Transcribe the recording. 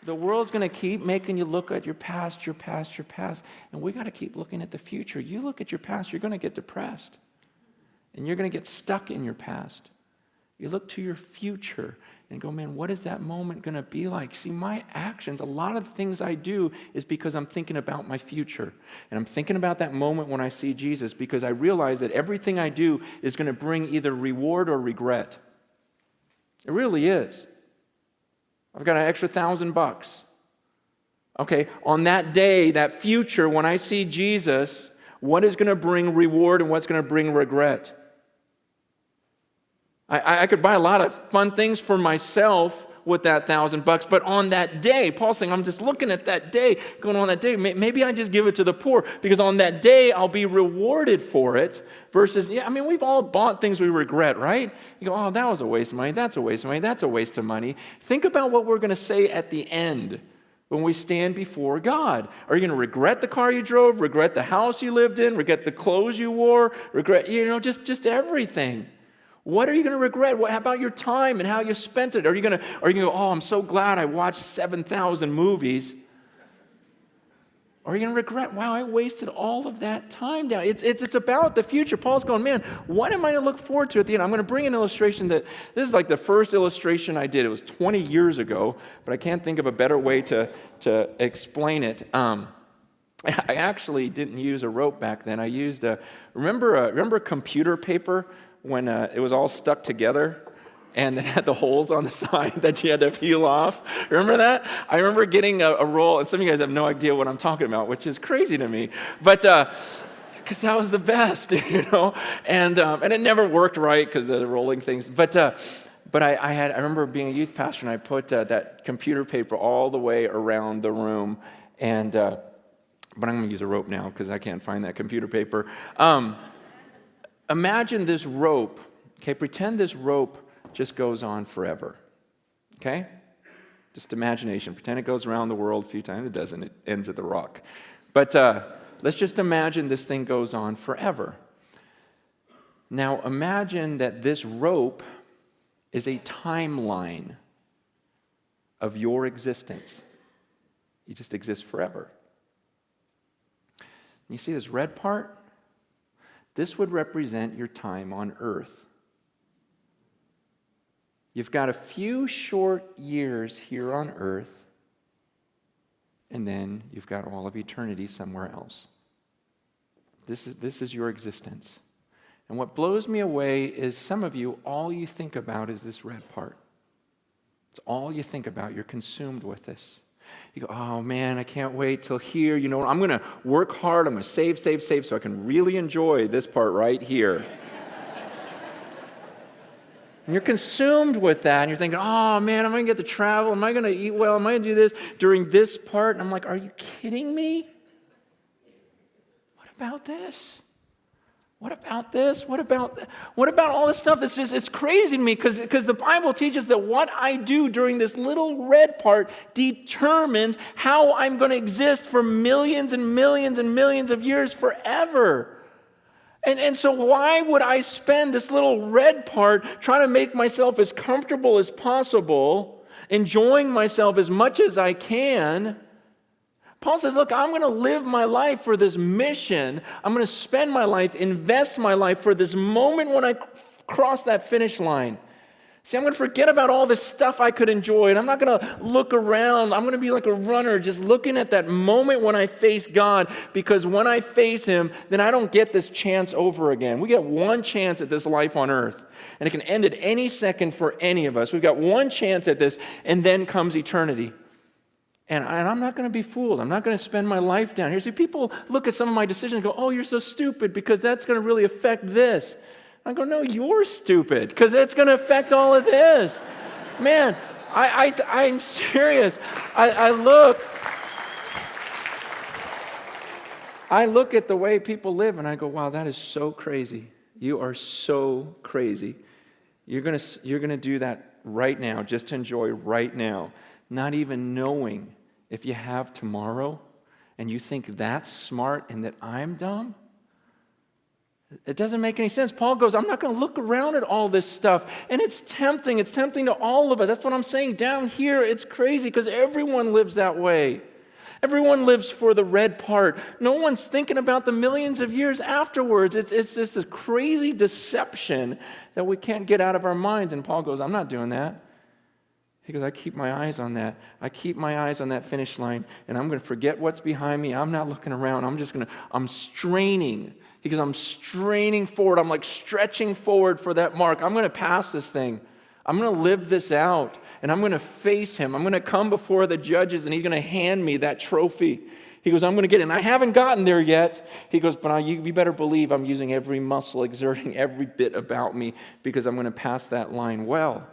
The world's going to keep making you look at your past, your past, your past. And we got to keep looking at the future. You look at your past, you're going to get depressed. And you're going to get stuck in your past. You look to your future and go, man, what is that moment going to be like? See, my actions, a lot of the things I do is because I'm thinking about my future. And I'm thinking about that moment when I see Jesus because I realize that everything I do is going to bring either reward or regret. It really is. I've got an extra $1,000. Okay, on that day, that future, when I see Jesus, what is going to bring reward and what's going to bring regret? I could buy a lot of fun things for myself with that $1,000, but on that day, Paul's saying, I'm just looking at that day, going on that day, maybe I just give it to the poor, because on that day, I'll be rewarded for it, versus, we've all bought things we regret, right? You go, oh, that was a waste of money, that's a waste of money, that's a waste of money. Think about what we're going to say at the end when we stand before God. Are you going to regret the car you drove, regret the house you lived in, regret the clothes you wore, regret, just everything? What are you going to regret? How about your time and how you spent it? Are you going to go, oh, I'm so glad I watched 7,000 movies? Or are you going to regret, wow, I wasted all of that time down? It's about the future. Paul's going, man, what am I going to look forward to at the end? I'm going to bring an illustration this is like the first illustration I did. It was 20 years ago, but I can't think of a better way to explain it. I actually didn't use a rope back then. I used remember computer paper? When it was all stuck together and it had the holes on the side that you had to peel off. Remember that? I remember getting a roll, and some of you guys have no idea what I'm talking about, which is crazy to me. But because that was the best, and it never worked right because of the rolling things. But I remember being a youth pastor, and I put that computer paper all the way around the room, and but I'm going to use a rope now because I can't find that computer paper. Imagine this rope, okay? Pretend this rope just goes on forever, okay? Just imagination. Pretend it goes around the world a few times. It doesn't. It ends at the rock. But let's just imagine this thing goes on forever. Now imagine that this rope is a timeline of your existence. You just exist forever. And you see this red part? This would represent your time on earth. You've got a few short years here on earth, and then you've got all of eternity somewhere else. This is your existence. And what blows me away is some of you, all you think about is this red part. It's all you think about. You're consumed with this. You go, oh man, I can't wait till here. I'm going to work hard. I'm going to save so I can really enjoy this part right here. And you're consumed with that. And you're thinking, oh man, am I going to get to travel? Am I going to eat well? Am I going to do this during this part? And I'm like, are you kidding me? What about this? What about this? What about all this stuff? It's crazy to me because the Bible teaches that what I do during this little red part determines how I'm going to exist for millions and millions and millions of years forever. And so why would I spend this little red part trying to make myself as comfortable as possible, enjoying myself as much as I can? Paul says, look, I'm going to live my life for this mission. I'm going to spend my life, invest my life for this moment when I cross that finish line. See, I'm going to forget about all this stuff I could enjoy, and I'm not going to look around. I'm going to be like a runner, just looking at that moment when I face God, because when I face Him, then I don't get this chance over again. We get one chance at this life on earth, and it can end at any second for any of us. We've got one chance at this, and then comes eternity. And I'm not going to be fooled. I'm not going to spend my life down here. See, people look at some of my decisions and go, oh, you're so stupid because that's going to really affect this. I go, no, you're stupid because it's going to affect all of this. Man, I'm serious. I look at the way people live and I go, wow, that is so crazy. You are so crazy. You're going to do that right now, just to enjoy right now. Not even knowing if you have tomorrow, and you think that's smart and that I'm dumb? It doesn't make any sense. Paul goes, I'm not going to look around at all this stuff. And it's tempting. It's tempting to all of us. That's what I'm saying. Down here, it's crazy because everyone lives that way. Everyone lives for the red part. No one's thinking about the millions of years afterwards. It's just this crazy deception that we can't get out of our minds. And Paul goes, I'm not doing that. He goes, I keep my eyes on that. I keep my eyes on that finish line, and I'm going to forget what's behind me. I'm not looking around. I'm straining. He goes, I'm straining forward. I'm like stretching forward for that mark. I'm going to pass this thing. I'm going to live this out, and I'm going to face him. I'm going to come before the judges, and he's going to hand me that trophy. He goes, I'm going to get it. And I haven't gotten there yet. He goes, but you better believe I'm using every muscle, exerting every bit about me, because I'm going to pass that line well.